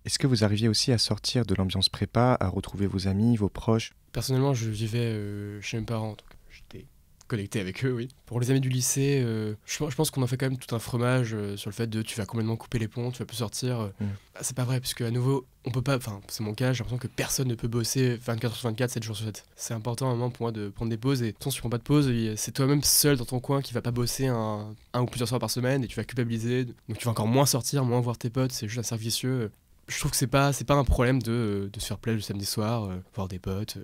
Est-ce que vous arriviez aussi à sortir de l'ambiance prépa, à retrouver vos amis, vos proches? Personnellement, je vivais chez mes parents, donc j'étais connecté avec eux, oui. Pour les amis du lycée, je pense qu'on en fait quand même tout un fromage sur le fait de tu vas complètement couper les ponts, tu vas plus sortir. C'est pas vrai, parce qu'à nouveau, on peut pas, enfin, c'est mon cas, j'ai l'impression que personne ne peut bosser 24 sur 24, 7 jours sur 7. C'est important à un moment pour moi de prendre des pauses, et de toute façon, si tu prends pas de pause, c'est toi-même seul dans ton coin qui va pas bosser un ou plusieurs soirs par semaine, et tu vas culpabiliser, donc tu vas encore moins sortir, moins voir tes potes, c'est juste un cercle vicieux. Je trouve que c'est pas un problème de se faire plaisir le samedi soir, voir des potes.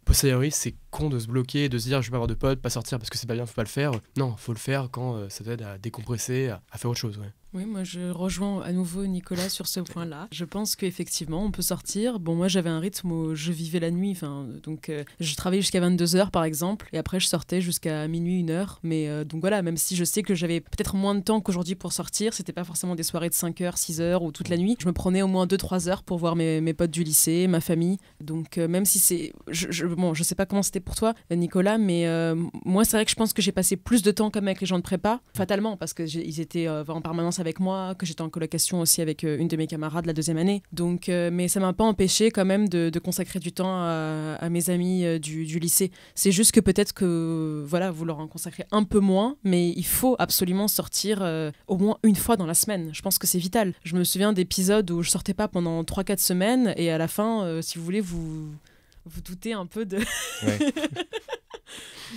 Posteriori, c'est con de se bloquer et de se dire je vais pas avoir de potes, pas sortir parce que c'est pas bien, faut pas le faire. Non, faut le faire quand ça t'aide à décompresser, à faire autre chose. Ouais. Oui, moi je rejoins à nouveau Nicolas sur ce point-là. Je pense qu'effectivement, on peut sortir. Bon, moi j'avais un rythme où je vivais la nuit, donc je travaillais jusqu'à 22h par exemple, et après je sortais jusqu'à minuit, 1h. Mais donc voilà, même si je sais que j'avais peut-être moins de temps qu'aujourd'hui pour sortir, c'était pas forcément des soirées de 5h, 6h ou toute la nuit. Je me prenais au moins 2-3 heures pour voir mes potes du lycée, ma famille. Donc même si c'est... Bon, je sais pas comment c'était pour toi, Nicolas, mais moi c'est vrai que je pense que j'ai passé plus de temps comme avec les gens de prépa, fatalement, parce qu'ils étaient en permanence avec moi, que j'étais en colocation aussi avec une de mes camarades la deuxième année. Donc, mais ça m'a pas empêché quand même de consacrer du temps à mes amis du lycée. C'est juste que peut-être que voilà, vous leur en consacrez un peu moins, mais il faut absolument sortir au moins une fois dans la semaine. Je pense que c'est vital. Je me souviens d'épisodes où je sortais pas pendant 3-4 semaines et à la fin, si vous voulez, vous doutez un peu de... Ouais.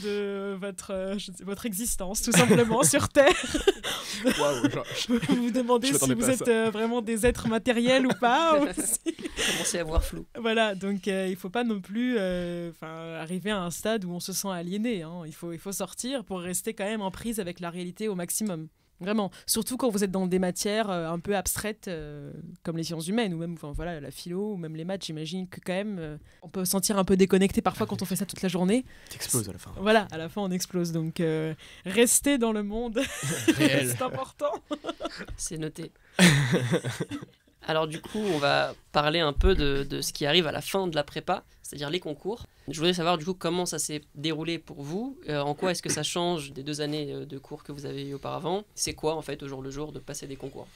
de votre existence, tout simplement, sur Terre. Waouh, Vous vous demandez si vous êtes vraiment des êtres matériels ou pas. Commencez à voir flou. Voilà, donc il ne faut pas non plus arriver à un stade où on se sent aliéné. Hein. Il faut sortir pour rester quand même en prise avec la réalité au maximum. Vraiment, surtout quand vous êtes dans des matières un peu abstraites comme les sciences humaines ou même voilà, la philo ou même les maths, j'imagine que quand même on peut se sentir un peu déconnecté parfois quand on fait ça toute la journée. T'exploses à la fin. Voilà, à la fin on explose, donc rester dans le monde, c'est important. C'est noté. Alors du coup, on va parler un peu de ce qui arrive à la fin de la prépa, c'est-à-dire les concours. Je voudrais savoir du coup comment ça s'est déroulé pour vous, en quoi est-ce que ça change des 2 années de cours que vous avez eu auparavant. C'est quoi en fait au jour le jour de passer des concours?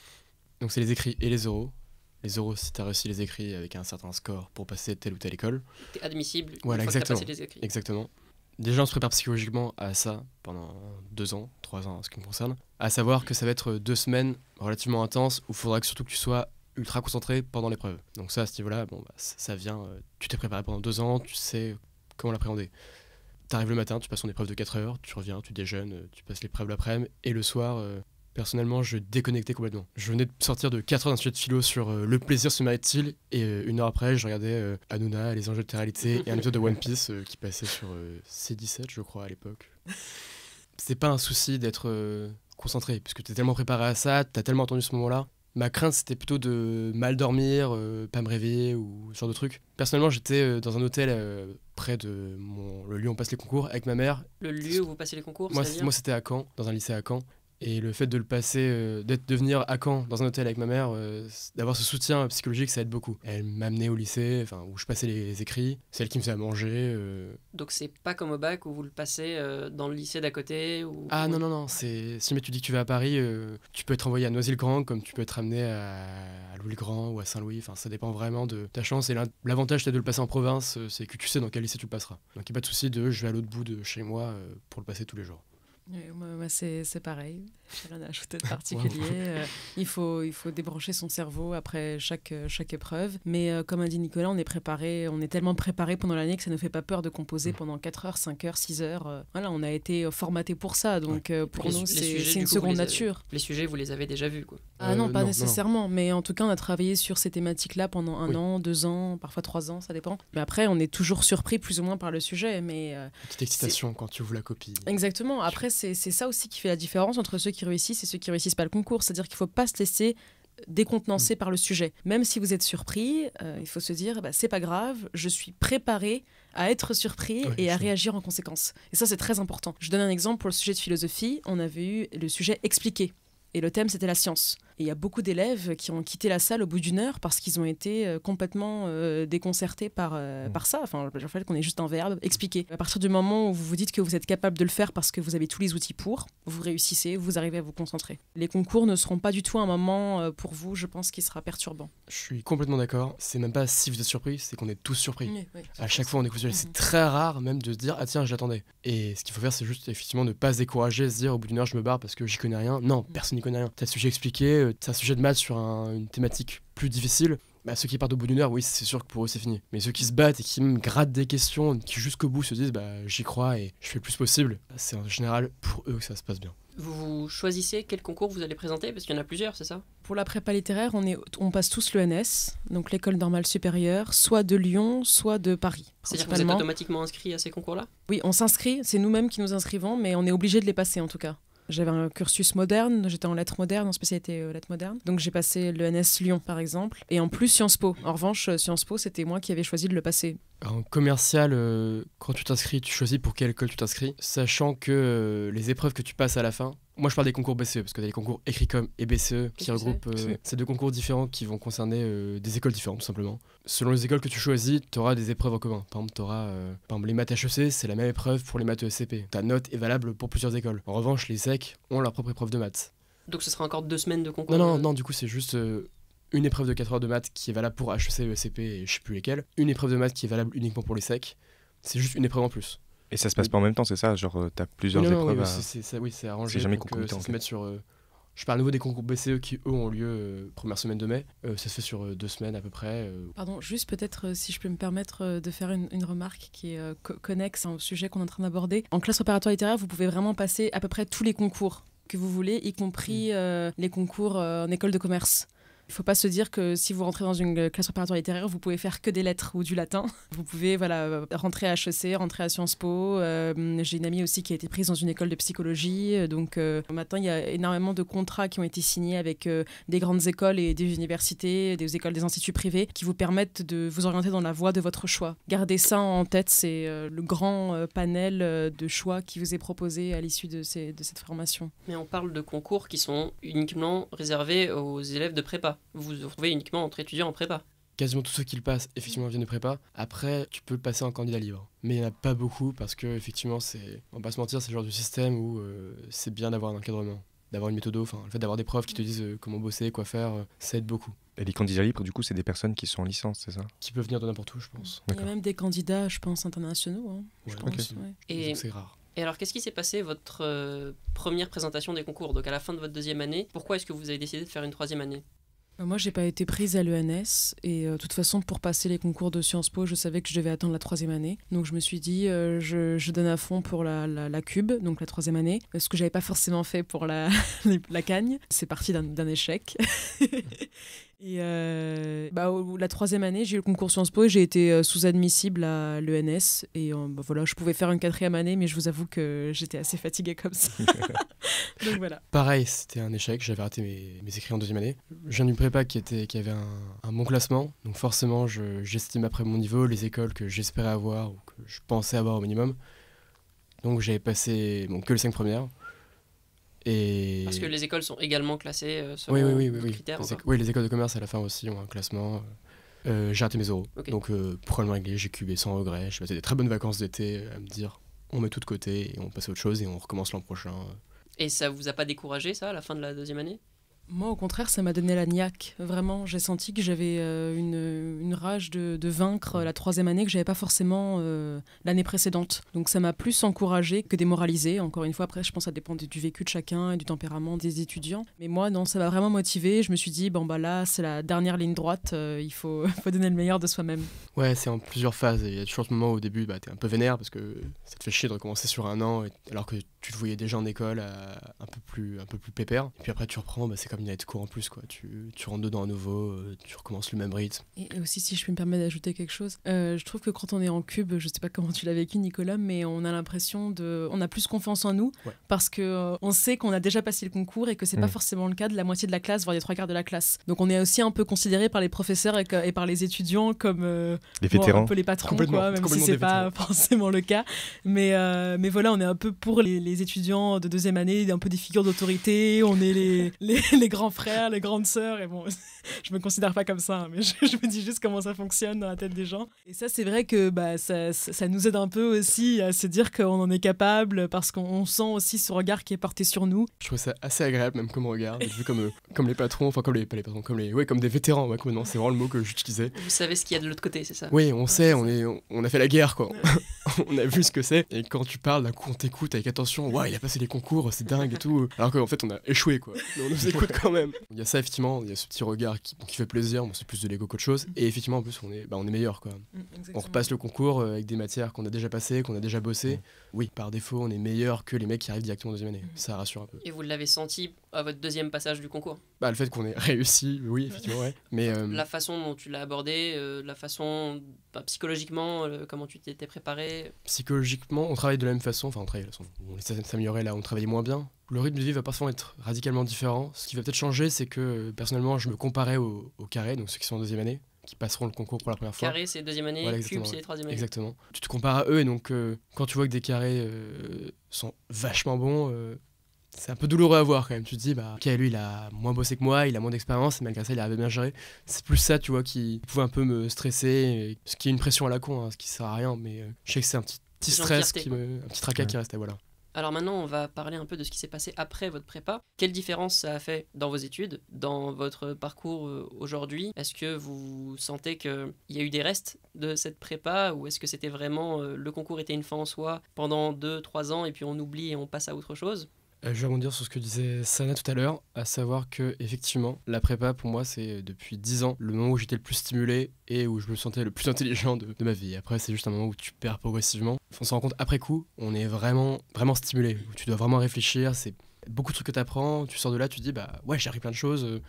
Donc c'est les écrits et les oraux. Les oraux, si t'as réussi les écrits avec un certain score pour passer telle ou telle école. T'es admissible Voilà, une fois que t'as exactement. passé les écrits. Exactement. Déjà, on se prépare psychologiquement à ça pendant 2 ans, 3 ans en ce qui me concerne. À savoir que ça va être 2 semaines relativement intenses où il faudra que surtout que tu sois ultra concentré pendant l'épreuve. Donc ça, à ce niveau-là, ça vient... tu t'es préparé pendant 2 ans, tu sais comment l'appréhender. T'arrives le matin, tu passes ton épreuve de 4 heures, tu reviens, tu déjeunes, tu passes l'épreuve l'après-midi, et le soir, personnellement, je déconnectais complètement. Je venais de sortir de 4 heures d'un sujet de philo sur le plaisir se mérite-t-il, et 1 heure après, je regardais Hanouna, les enjeux de réalité, et un épisode de One Piece qui passait sur C17, je crois, à l'époque. C'est pas un souci d'être concentré, puisque t'es tellement préparé à ça, t'as tellement entendu ce moment-là. Ma crainte, c'était plutôt de mal dormir, pas me réveiller ou ce genre de trucs. Personnellement, j'étais dans un hôtel près de le lieu où on passe les concours avec ma mère. Le lieu où vous passez les concours, Moi, c'est-à-dire c'était à Caen, dans un lycée à Caen. Et le fait de le passer, de venir à Caen, dans un hôtel avec ma mère, d'avoir ce soutien psychologique, ça aide beaucoup. Elle m'amenait au lycée, où je passais les écrits, c'est elle qui me faisait à manger. Donc c'est pas comme au bac où vous le passez dans le lycée d'à côté ou... Ah non, si jamais tu dis que tu vas à Paris, tu peux être envoyé à Noisy-le-Grand comme tu peux être amené à Louis-le-Grand ou à Saint-Louis, ça dépend vraiment de ta chance. Et l'avantage de le passer en province, c'est que tu sais dans quel lycée tu le passeras. Donc il n'y a pas de souci je vais à l'autre bout de chez moi pour le passer tous les jours. Moi, c'est pareil, j'ai rien à ajouter de particulier. Il faut débrancher son cerveau après chaque épreuve. Mais comme a dit Nicolas, on est tellement préparé pendant l'année que ça ne fait pas peur de composer pendant 4 heures, 5 heures, 6 heures. Voilà, on a été formaté pour ça, donc pour nous, c'est une seconde nature. Les sujets, vous les avez déjà vus, quoi. Non, pas nécessairement, mais en tout cas, on a travaillé sur ces thématiques-là pendant 1 an, 2 ans, parfois 3 ans, ça dépend. Mais après, on est toujours surpris plus ou moins par le sujet. Mais, petite excitation quand tu ouvres la copie. Exactement, après, c'est ça aussi qui fait la différence entre ceux qui réussissent et ceux qui réussissent pas le concours. C'est-à-dire qu'il ne faut pas se laisser décontenancer par le sujet. Même si vous êtes surpris, il faut se dire c'est pas grave, je suis préparé à être surpris et à réagir en conséquence. Et ça, c'est très important. Je donne un exemple pour le sujet de philosophie. On avait eu le sujet expliqué. Et le thème, c'était la science. Et il y a beaucoup d'élèves qui ont quitté la salle au bout d'une heure parce qu'ils ont été complètement déconcertés par ça. Enfin, le fait qu'on ait juste un verbe expliqué. À partir du moment où vous vous dites que vous êtes capable de le faire parce que vous avez tous les outils pour, vous réussissez, vous arrivez à vous concentrer. Les concours ne seront pas du tout un moment pour vous, je pense, qui sera perturbant. Je suis complètement d'accord. C'est même pas si vous êtes surpris, c'est qu'on est tous surpris. Oui. À chaque fois, on est consulté. C'est très rare même de se dire ah tiens, je l'attendais. Et ce qu'il faut faire, c'est juste effectivement ne pas se décourager, se dire au bout d'une heure, je me barre parce que j'y connais rien. Non, personne n'y connaît rien. T'as le sujet expliqué, t'as un sujet de maths sur une thématique plus difficile. Bah, ceux qui partent au bout d'une heure, oui, c'est sûr que pour eux, c'est fini. Mais ceux qui se battent et qui me grattent des questions, qui jusqu'au bout se disent bah j'y crois et je fais le plus possible, c'est en général pour eux que ça se passe bien. Vous choisissez quel concours vous allez présenter parce qu'il y en a plusieurs, c'est ça? Pour la prépa littéraire, on passe tous l'ENS, donc l'école normale supérieure, soit de Lyon, soit de Paris. C'est-à-dire que vous êtes automatiquement inscrit à ces concours-là? Oui, on s'inscrit, c'est nous-mêmes qui nous inscrivons, mais on est obligé de les passer en tout cas. J'avais un cursus moderne, j'étais en lettres modernes, en spécialité lettres modernes. Donc j'ai passé l'ENS Lyon par exemple, et en plus Sciences Po. En revanche, Sciences Po, c'était moi qui avais choisi de le passer. En commercial, quand tu t'inscris, tu choisis pour quelle école tu t'inscris, sachant que les épreuves que tu passes à la fin, moi je parle des concours BCE, parce que tu as les concours Écricom et BCE qui regroupent ces deux concours différents qui vont concerner des écoles différentes tout simplement. Selon les écoles que tu choisis, tu auras des épreuves en commun. Par exemple, tu auras les maths HEC, c'est la même épreuve pour les maths ESCP. Ta note est valable pour plusieurs écoles. En revanche, les SEC ont leur propre épreuve de maths. Donc ce sera encore 2 semaines de concours? Non, du coup c'est juste... une épreuve de 4 heures de maths qui est valable pour HEC, ESCP et je sais plus lesquelles. Une épreuve de maths qui est valable uniquement pour les SEC. C'est juste une épreuve en plus. Et ça se passe pas en même temps, c'est ça? Genre, t'as plusieurs épreuves oui, c'est arrangé. C'est jamais pour que concomitant, ça se mette sur... je parle à nouveau des concours BCE qui, eux, ont lieu première semaine de mai. Ça se fait sur 2 semaines à peu près. Pardon, juste peut-être, si je peux me permettre de faire une remarque qui est connexe au sujet qu'on est en train d'aborder. En classe préparatoire littéraire, vous pouvez vraiment passer à peu près tous les concours que vous voulez, y compris les concours en école de commerce. Il ne faut pas se dire que si vous rentrez dans une classe préparatoire littéraire, vous pouvez faire que des lettres ou du latin. Vous pouvez rentrer à HEC, rentrer à Sciences Po. J'ai une amie aussi qui a été prise dans une école de psychologie. Donc maintenant, il y a énormément de contrats qui ont été signés avec des grandes écoles et des universités, des écoles, des instituts privés qui vous permettent de vous orienter dans la voie de votre choix. Gardez ça en tête, c'est le grand panel de choix qui vous est proposé à l'issue de cette formation. Mais on parle de concours qui sont uniquement réservés aux élèves de prépa. Vous vous retrouvez uniquement entre étudiants en prépa. Quasiment tous ceux qui le passent, effectivement, viennent de prépa. Après, tu peux le passer en candidat libre. Mais il n'y en a pas beaucoup parce que, effectivement, on va pas se mentir, c'est le genre de système où c'est bien d'avoir un encadrement, d'avoir une méthode, enfin, le fait d'avoir des profs qui te disent comment bosser, quoi faire, ça aide beaucoup. Et les candidats libres, du coup, c'est des personnes qui sont en licence, c'est ça? Qui peuvent venir de n'importe où, je pense. Il y a même des candidats, je pense, internationaux. Hein, je pense, okay. ouais. Et c'est rare. Et alors, qu'est-ce qui s'est passé votre première présentation des concours? Donc, à la fin de votre 2e année, pourquoi est-ce que vous avez décidé de faire une 3e année? Moi, j'ai pas été prise à l'ENS et de toute façon, pour passer les concours de Sciences Po, je savais que je devais attendre la 3e année. Donc, je me suis dit, je donne à fond pour la cube, donc la 3e année, ce que j'avais pas forcément fait pour la cagne. C'est parti d'un échec. Et la 3e année, j'ai eu le concours Sciences Po et j'ai été sous-admissible à l'ENS. Et voilà, je pouvais faire une 4e année, mais je vous avoue que j'étais assez fatiguée comme ça. Donc voilà. Pareil, c'était un échec, j'avais raté mes écrits en 2e année. Je viens d'une prépa qui avait un bon classement, donc forcément j'estime après mon niveau les écoles que j'espérais avoir ou que je pensais avoir au minimum. Donc j'avais passé que les 5 premières. Et... Parce que les écoles sont également classées selon critères. Oui, les écoles de commerce à la fin aussi ont un classement. J'ai raté mes oraux, okay. Donc problème réglé, j'ai cubé sans regret. J'ai passé des très bonnes vacances d'été à me dire on met tout de côté et on passe à autre chose et on recommence l'an prochain. Et ça vous a pas découragé ça à la fin de la 2e année? Moi, au contraire, ça m'a donné la niaque. Vraiment, j'ai senti que j'avais une rage de vaincre la 3e année que j'avais pas forcément l'année précédente. Donc ça m'a plus encouragée que démoralisée. Encore une fois, après, je pense que ça dépend du vécu de chacun et du tempérament des étudiants. Mais moi, non, ça m'a vraiment motivée. Je me suis dit, là, c'est la dernière ligne droite. Il faut donner le meilleur de soi-même. Ouais, c'est en plusieurs phases. Il y a toujours ce moment où au début, t'es un peu vénère parce que ça te fait chier de recommencer sur un an alors que tu te voyais déjà en école un peu plus pépère. Et puis après, tu reprends, c'est comme une année de cours en plus, quoi. Tu rentres dedans à nouveau, tu recommences le même rythme. Et aussi, si je peux me permettre d'ajouter quelque chose, je trouve que quand on est en cube, je sais pas comment tu l'as vécu, Nicolas, mais on a l'impression on a plus confiance en nous parce que on sait qu'on a déjà passé le concours et que c'est pas forcément le cas de la moitié de la classe, voire des 3/4 de la classe. Donc on est aussi un peu considéré par les professeurs et par les étudiants comme les vétérans, un peu les patrons, quoi, même si c'est pas forcément le cas. Mais voilà, on est un peu pour les les étudiants de 2e année, un peu des figures d'autorité, on est les grands frères, les grandes sœurs, et bon, je me considère pas comme ça, hein, mais je me dis juste comment ça fonctionne dans la tête des gens. Et ça, c'est vrai que ça nous aide un peu aussi à se dire qu'on en est capable, parce qu'on sent aussi ce regard qui est porté sur nous. Je trouve ça assez agréable, même comme regard, vu comme les patrons, enfin pas les patrons, comme des vétérans, ouais, non, c'est vraiment le mot que j'utilisais. Vous savez ce qu'il y a de l'autre côté, c'est ça? Oui, on sait, on a fait la guerre, quoi. On a vu ce que c'est, et quand tu parles, d'un coup on t'écoute avec attention, ouais, il a passé les concours, c'est dingue et tout, alors qu'en fait on a échoué, quoi. Mais on nous écoute quand même. Il y a ça, effectivement, il y a ce petit regard qui fait plaisir, c'est plus de l'ego qu'autre chose, et effectivement, en plus, on est meilleur, quoi. On repasse le concours avec des matières qu'on a déjà passées, qu'on a déjà bossé. Oui, par défaut, on est meilleur que les mecs qui arrivent directement en 2e année. Ça rassure un peu. Et vous l'avez senti à votre 2e passage du concours? Le fait qu'on ait réussi, oui, effectivement, ouais. Mais la façon dont tu l'as abordé, la façon psychologiquement, comment tu t'étais préparé? Psychologiquement, on travaille de la même façon, on essaie de s'améliorer là, on travaillait moins bien. Le rythme de vie va parfois être radicalement différent. Ce qui va peut-être changer, c'est que personnellement, je me comparais aux carrés, donc ceux qui sont en 2e année, qui passeront le concours pour la première fois. Carré, c'est 2e année, voilà, cube, c'est 3e année. Exactement. Tu te compares à eux, et donc quand tu vois que des carrés sont vachement bons, c'est un peu douloureux à voir quand même. Tu te dis, ok, lui il a moins bossé que moi, il a moins d'expérience, et malgré ça il arrive bien géré. C'est plus ça, tu vois, qui pouvait un peu me stresser, ce qui est une pression à la con, hein, ce qui sert à rien, mais je sais que c'est un petit stress, un petit tracas qui restait, voilà. Alors maintenant, on va parler un peu de ce qui s'est passé après votre prépa. Quelle différence ça a fait dans vos études, dans votre parcours aujourd'hui? Est-ce que vous sentez qu'il y a eu des restes de cette prépa, ou est-ce que c'était vraiment le concours était une fin en soi pendant 2-3 ans et puis on oublie et on passe à autre chose? Je vais rebondir sur ce que disait Sana tout à l'heure, à savoir que effectivement la prépa pour moi c'est depuis 10 ans le moment où j'étais le plus stimulé et où je me sentais le plus intelligent de ma vie. Après c'est juste un moment où tu perds progressivement. On s'en rend compte après coup, on est vraiment stimulé, où tu dois vraiment réfléchir, c'est beaucoup de trucs que tu apprends, tu sors de là, tu te dis ouais j'ai appris plein de choses.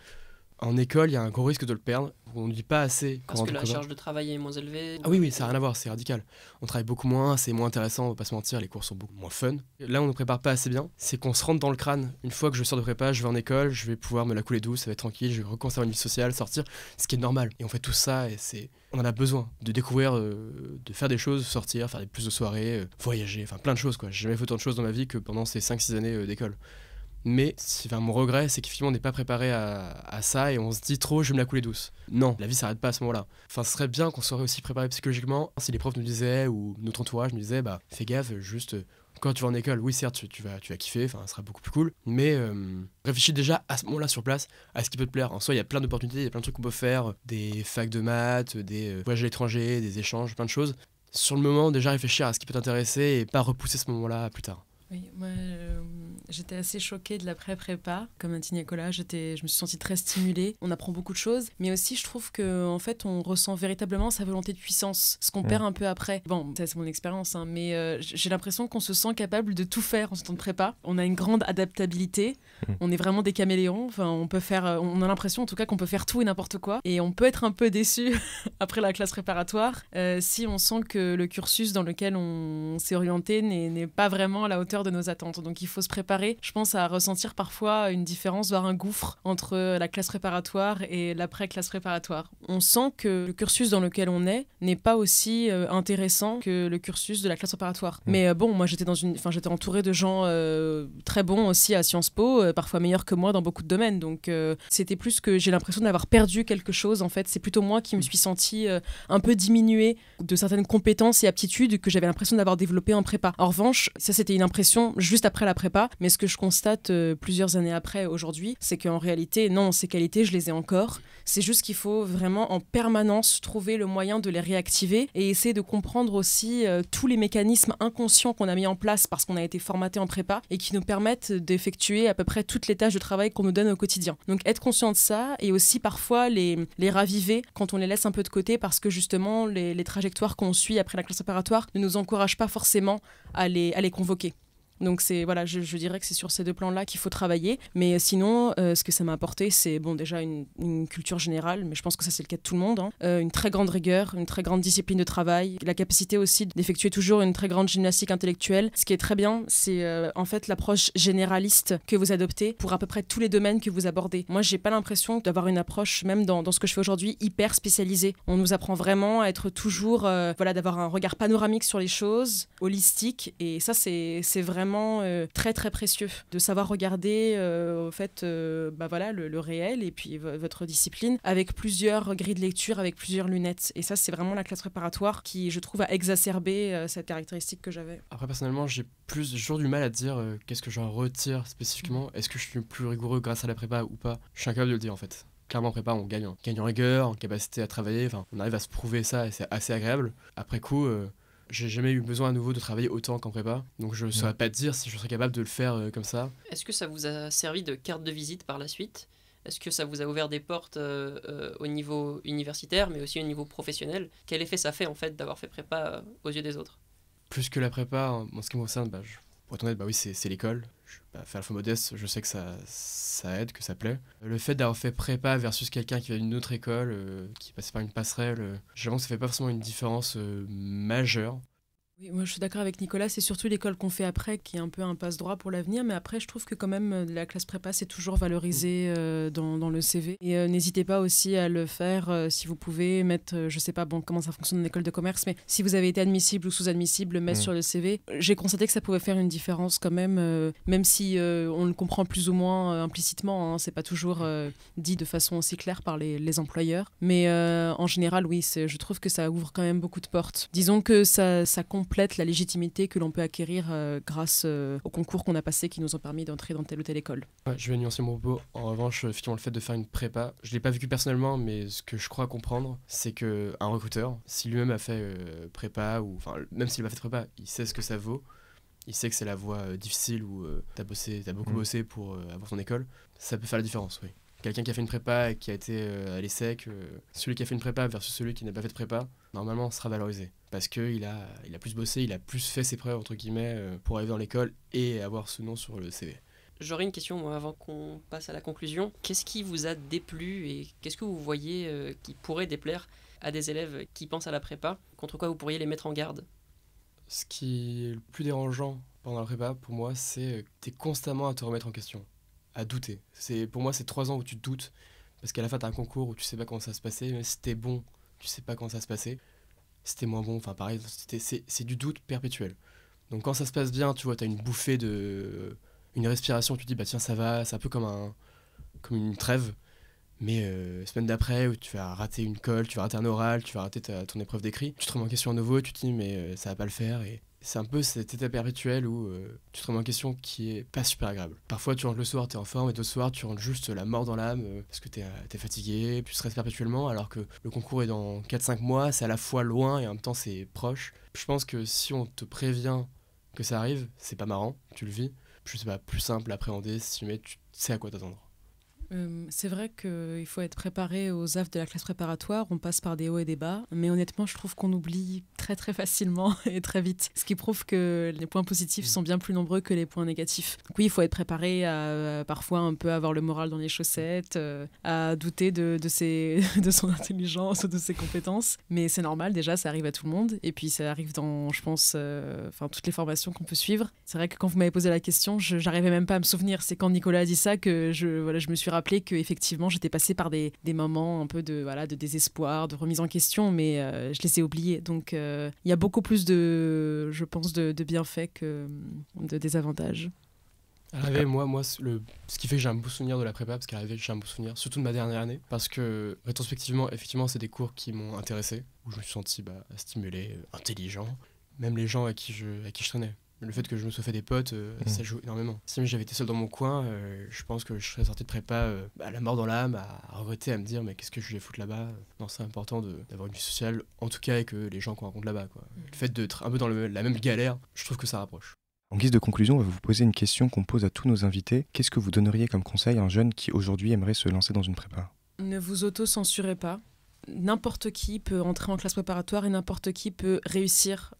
En école, il y a un gros risque de le perdre. On ne dit pas assez. Parce que la charge de travail est moins élevée. Ah oui, ça n'a rien à voir, c'est radical. On travaille beaucoup moins, c'est moins intéressant, on va pas se mentir, les cours sont beaucoup moins fun. Là, on ne prépare pas assez bien, c'est qu'on se rentre dans le crâne. Une fois que je sors de prépa, je vais en école, je vais pouvoir me la couler douce, ça va être tranquille, je vais reconserver une vie sociale, sortir, ce qui est normal. Et on fait tout ça, et on en a besoin de découvrir, de faire des choses, sortir, faire plus de soirées, voyager, enfin plein de choses, quoi. J'ai jamais fait autant de choses dans ma vie que pendant ces 5-6 années d'école. Mais mon regret, c'est qu'effectivement on n'est pas préparé à ça et on se dit trop, je vais me la couler douce. Non, la vie s'arrête pas à ce moment-là. Enfin, ce serait bien qu'on serait aussi préparé psychologiquement. Si les profs nous disaient, ou notre entourage nous disait, fais gaffe, juste quand tu vas en école, oui certes tu vas kiffer, ça sera beaucoup plus cool, mais réfléchis déjà à ce moment-là sur place à ce qui peut te plaire. En soi, il y a plein d'opportunités, il y a plein de trucs qu'on peut faire, des facs de maths, des voyages à l'étranger, des échanges, plein de choses. Sur le moment, déjà réfléchir à ce qui peut t'intéresser et pas repousser ce moment-là plus tard. Oui, moi j'étais assez choquée de l'après-prépa. Comme a dit Nicolas, je me suis sentie très stimulée. On apprend beaucoup de choses, mais aussi je trouve qu'en fait on ressent véritablement sa volonté de puissance, ce qu'on perd un peu après. Bon, ça c'est mon expérience, hein, mais j'ai l'impression qu'on se sent capable de tout faire en ce temps de prépa. On a une grande adaptabilité, on est vraiment des caméléons. Enfin, on a l'impression en tout cas qu'on peut faire tout et n'importe quoi, et on peut être un peu déçu après la classe préparatoire si on sent que le cursus dans lequel on s'est orienté n'est pas vraiment à la hauteur de nos attentes. Donc il faut se préparer, je pense, à ressentir parfois une différence, voire un gouffre entre la classe préparatoire et l'après-classe préparatoire. On sent que le cursus dans lequel on est n'est pas aussi intéressant que le cursus de la classe préparatoire. Mais bon, moi j'étais entourée de gens très bons aussi à Sciences Po, parfois meilleurs que moi dans beaucoup de domaines. Donc c'était plus que j'ai l'impression d'avoir perdu quelque chose. En fait, c'est plutôt moi qui me suis sentie un peu diminuée de certaines compétences et aptitudes que j'avais l'impression d'avoir développées en prépa. En revanche, ça c'était une impression juste après la prépa, mais ce que je constate plusieurs années après aujourd'hui, c'est qu'en réalité, non, ces qualités, je les ai encore. C'est juste qu'il faut vraiment en permanence trouver le moyen de les réactiver et essayer de comprendre aussi tous les mécanismes inconscients qu'on a mis en place parce qu'on a été formaté en prépa et qui nous permettent d'effectuer à peu près toutes les tâches de travail qu'on nous donne au quotidien. Donc être conscient de ça et aussi parfois les raviver quand on les laisse un peu de côté parce que justement les trajectoires qu'on suit après la classe préparatoire ne nous encouragent pas forcément à les convoquer. Donc voilà, je dirais que c'est sur ces deux plans-là qu'il faut travailler. Mais sinon, ce que ça m'a apporté, c'est déjà une culture générale, mais je pense que ça c'est le cas de tout le monde. Une très grande rigueur, une très grande discipline de travail, la capacité aussi d'effectuer toujours une très grande gymnastique intellectuelle. Ce qui est très bien, c'est en fait l'approche généraliste que vous adoptez pour à peu près tous les domaines que vous abordez. Moi, j'ai pas l'impression d'avoir une approche, même dans ce que je fais aujourd'hui, hyper spécialisée. On nous apprend vraiment à être toujours, d'avoir un regard panoramique sur les choses, holistique, et ça c'est vraiment vraiment très très précieux de savoir regarder au fait voilà, le réel et puis votre discipline avec plusieurs grilles de lecture, avec plusieurs lunettes. Et ça, c'est vraiment la classe préparatoire qui, je trouve, a exacerbé cette caractéristique que j'avais. Après, personnellement, j'ai toujours du mal à dire qu'est-ce que j'en retire spécifiquement. Est-ce que je suis plus rigoureux grâce à la prépa ou pas? Je suis incapable de le dire en fait. Clairement, en prépa, on gagne en rigueur, en capacité à travailler. Enfin, on arrive à se prouver ça et c'est assez agréable. Après coup, j'ai jamais eu besoin à nouveau de travailler autant qu'en prépa. Donc je ne saurais pas te dire si je serais capable de le faire comme ça. Est-ce que ça vous a servi de carte de visite par la suite? Est-ce que ça vous a ouvert des portes au niveau universitaire, mais aussi au niveau professionnel? Quel effet ça fait en fait d'avoir fait prépa aux yeux des autres? Plus que la prépa, en ce qui me concerne, pour être honnête, oui, c'est l'école. Je vais pas faire le faux modeste, je sais que ça aide, que ça plaît. Le fait d'avoir fait prépa versus quelqu'un qui va d'une autre école, qui passe par une passerelle, j'avoue que ça fait pas forcément une différence majeure. Oui, moi je suis d'accord avec Nicolas, c'est surtout l'école qu'on fait après qui est un peu un passe-droit pour l'avenir, mais après je trouve que quand même la classe prépa c'est toujours valorisé dans le CV. Et n'hésitez pas aussi à le faire si vous pouvez mettre, je sais pas comment ça fonctionne en école de commerce, mais si vous avez été admissible ou sous-admissible, le mettre sur le CV. J'ai constaté que ça pouvait faire une différence quand même, même si on le comprend plus ou moins implicitement, hein, c'est pas toujours dit de façon aussi claire par les employeurs. Mais en général, oui, je trouve que ça ouvre quand même beaucoup de portes. Disons que ça complète la légitimité que l'on peut acquérir grâce aux concours qu'on a passés qui nous ont permis d'entrer dans telle ou telle école. Ouais, je vais nuancer mon propos. En revanche, effectivement, le fait de faire une prépa, je ne l'ai pas vécu personnellement, mais ce que je crois comprendre, c'est qu'un recruteur, si lui-même a fait prépa, ou même s'il n'a pas fait prépa, il sait ce que ça vaut. Il sait que c'est la voie difficile où t'as beaucoup bossé pour avoir ton école. Ça peut faire la différence, oui. Quelqu'un qui a fait une prépa et qui a été à l'ESSEC, celui qui a fait une prépa versus celui qui n'a pas fait de prépa, normalement sera valorisé. Parce qu'il a plus bossé, il a plus fait ses preuves, entre guillemets, pour arriver dans l'école et avoir ce nom sur le CV. J'aurais une question, moi, avant qu'on passe à la conclusion. Qu'est-ce qui vous a déplu et qu'est-ce que vous voyez qui pourrait déplaire à des élèves qui pensent à la prépa? Contre quoi vous pourriez les mettre en garde? Ce qui est le plus dérangeant pendant la prépa, pour moi, c'est que tu es constamment à te remettre en question, à douter. Pour moi, c'est 3 ans où tu te doutes, parce qu'à la fin, tu as un concours où tu sais pas comment ça va se passer, mais si t'es bon, tu sais pas comment ça va se passer. Si t'es moins bon, pareil, c'est du doute perpétuel. Donc quand ça se passe bien, tu vois, t'as une bouffée une respiration, tu te dis, bah tiens, ça va, c'est un peu comme une trêve. Mais semaine d'après, où tu vas rater une colle, tu vas rater un oral, tu vas rater ton épreuve d'écrit, tu te remets en question à nouveau et tu te dis, mais ça va pas le faire. Et c'est un peu cette étape perpétuelle où tu te remets en question qui est pas super agréable. Parfois, tu rentres le soir, t'es en forme, et d'autres soirs, tu rentres juste la mort dans l'âme parce que t'es fatigué, tu stresses perpétuellement, alors que le concours est dans 4-5 mois, c'est à la fois loin et en même temps c'est proche. Je pense que si on te prévient que ça arrive, c'est pas marrant, tu le vis. Je sais pas, plus simple à appréhender si jamais tu sais à quoi t'attendre. C'est vrai qu'il faut être préparé aux affres de la classe préparatoire, on passe par des hauts et des bas, mais honnêtement je trouve qu'on oublie très très facilement et très vite, ce qui prouve que les points positifs sont bien plus nombreux que les points négatifs. Donc oui, il faut être préparé à parfois un peu avoir le moral dans les chaussettes, à douter de son intelligence ou de ses compétences, mais c'est normal, déjà ça arrive à tout le monde, et puis ça arrive dans, je pense, toutes les formations qu'on peut suivre. C'est vrai que quand vous m'avez posé la question, j'arrivais même pas à me souvenir, c'est quand Nicolas a dit ça que je me suis rappelé qu'effectivement j'étais passée par des moments un peu de désespoir, de remise en question, mais je les ai oubliés. Donc il y a beaucoup plus je pense, de bienfaits que de désavantages. À l'arrivée, moi ce qui fait que j'ai un beau souvenir de la prépa, parce qu'à l'arrivée j'ai un beau souvenir, surtout de ma dernière année, parce que rétrospectivement, effectivement, c'est des cours qui m'ont intéressé, où je me suis senti stimulé, intelligent, même les gens à qui je traînais. Le fait que je me sois fait des potes, ça joue énormément. Si j'avais été seul dans mon coin, je pense que je serais sorti de prépa à la mort dans l'âme, à regretter, à me dire mais qu'est-ce que je vais foutre là-bas. Non, c'est important d'avoir une vie sociale, en tout cas avec les gens qu'on rencontre là-bas, quoi. Le fait d'être un peu dans la même galère, je trouve que ça rapproche. En guise de conclusion, on va vous poser une question qu'on pose à tous nos invités. Qu'est-ce que vous donneriez comme conseil à un jeune qui aujourd'hui aimerait se lancer dans une prépa? Ne vous auto-censurez pas. N'importe qui peut entrer en classe préparatoire et n'importe qui peut réussir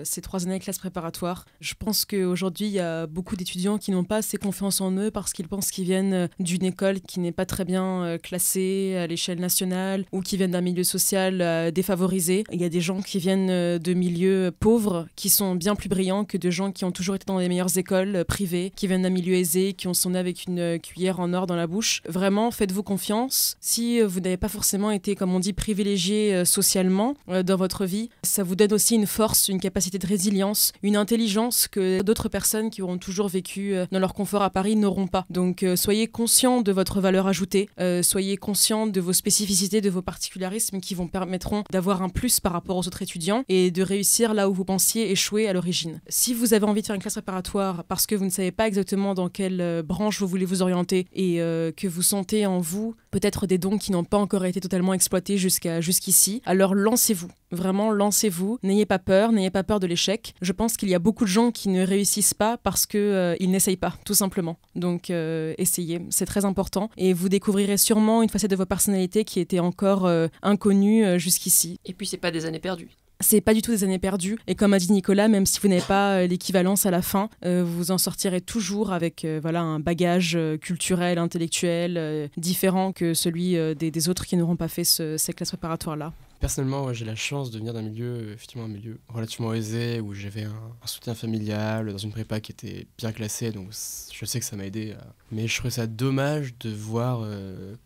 ces 3 années de classe préparatoire. Je pense qu'aujourd'hui, il y a beaucoup d'étudiants qui n'ont pas assez confiance en eux parce qu'ils pensent qu'ils viennent d'une école qui n'est pas très bien classée à l'échelle nationale ou qui viennent d'un milieu social défavorisé. Il y a des gens qui viennent de milieux pauvres qui sont bien plus brillants que de gens qui ont toujours été dans les meilleures écoles privées, qui viennent d'un milieu aisé, qui sont nés avec une cuillère en or dans la bouche. Vraiment, faites-vous confiance. Si vous n'avez pas forcément été, comme on dit, privilégié socialement dans votre vie, ça vous donne aussi une force force, une capacité de résilience, une intelligence que d'autres personnes qui auront toujours vécu dans leur confort à Paris n'auront pas. Donc soyez conscients de votre valeur ajoutée, soyez conscients de vos spécificités, de vos particularismes qui vous permettront d'avoir un plus par rapport aux autres étudiants et de réussir là où vous pensiez échouer à l'origine. Si vous avez envie de faire une classe préparatoire parce que vous ne savez pas exactement dans quelle branche vous voulez vous orienter et que vous sentez en vous peut-être des dons qui n'ont pas encore été totalement exploités jusqu'ici, alors lancez-vous. Vraiment, lancez-vous. N'ayez pas peur de l'échec. Je pense qu'il y a beaucoup de gens qui ne réussissent pas parce qu'ils n'essayent pas, tout simplement. Donc, essayez. C'est très important. Et vous découvrirez sûrement une facette de votre personnalité qui était encore inconnue jusqu'ici. Et puis, c'est pas des années perdues. C'est pas du tout des années perdues. Et comme a dit Nicolas, même si vous n'avez pas l'équivalence à la fin, vous en sortirez toujours avec un bagage culturel, intellectuel différent que celui des autres qui n'auront pas fait ces classes préparatoires-là. Personnellement, j'ai la chance de venir d'un milieu, effectivement un milieu relativement aisé, où j'avais un soutien familial, dans une prépa qui était bien classée, donc je sais que ça m'a aidé. Mais je trouvais ça dommage de voir,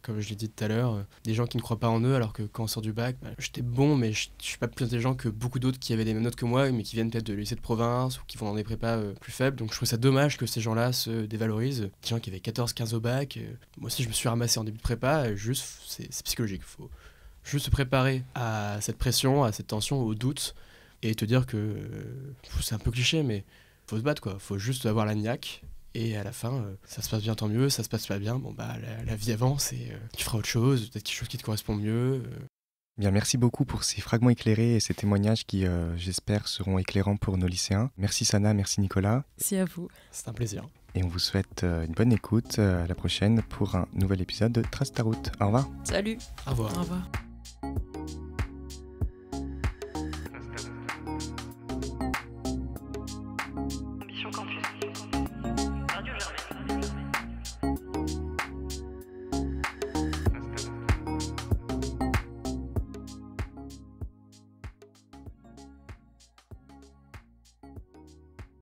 comme je l'ai dit tout à l'heure, des gens qui ne croient pas en eux, alors que quand on sort du bac, j'étais bon, mais je suis pas plus intelligent que beaucoup d'autres qui avaient les mêmes notes que moi, mais qui viennent peut-être de lycées de province, ou qui vont dans des prépas plus faibles. Donc je trouvais ça dommage que ces gens-là se dévalorisent. Des gens qui avaient 14-15 au bac, moi aussi je me suis ramassé en début de prépa, juste, c'est psychologique, faut juste se préparer à cette pression, à cette tension, au doute, et te dire que c'est un peu cliché, mais faut se battre, quoi. Faut juste avoir la niaque, et à la fin, ça se passe bien, tant mieux, ça se passe pas bien, bon bah la vie avance, et tu feras autre chose, peut-être quelque chose qui te correspond mieux. Bien, merci beaucoup pour ces fragments éclairés et ces témoignages qui, j'espère, seront éclairants pour nos lycéens. Merci Sana, merci Nicolas. Merci à vous. C'est un plaisir. Et on vous souhaite une bonne écoute à la prochaine pour un nouvel épisode de Trace ta route. Au revoir. Salut. Au revoir. Au revoir.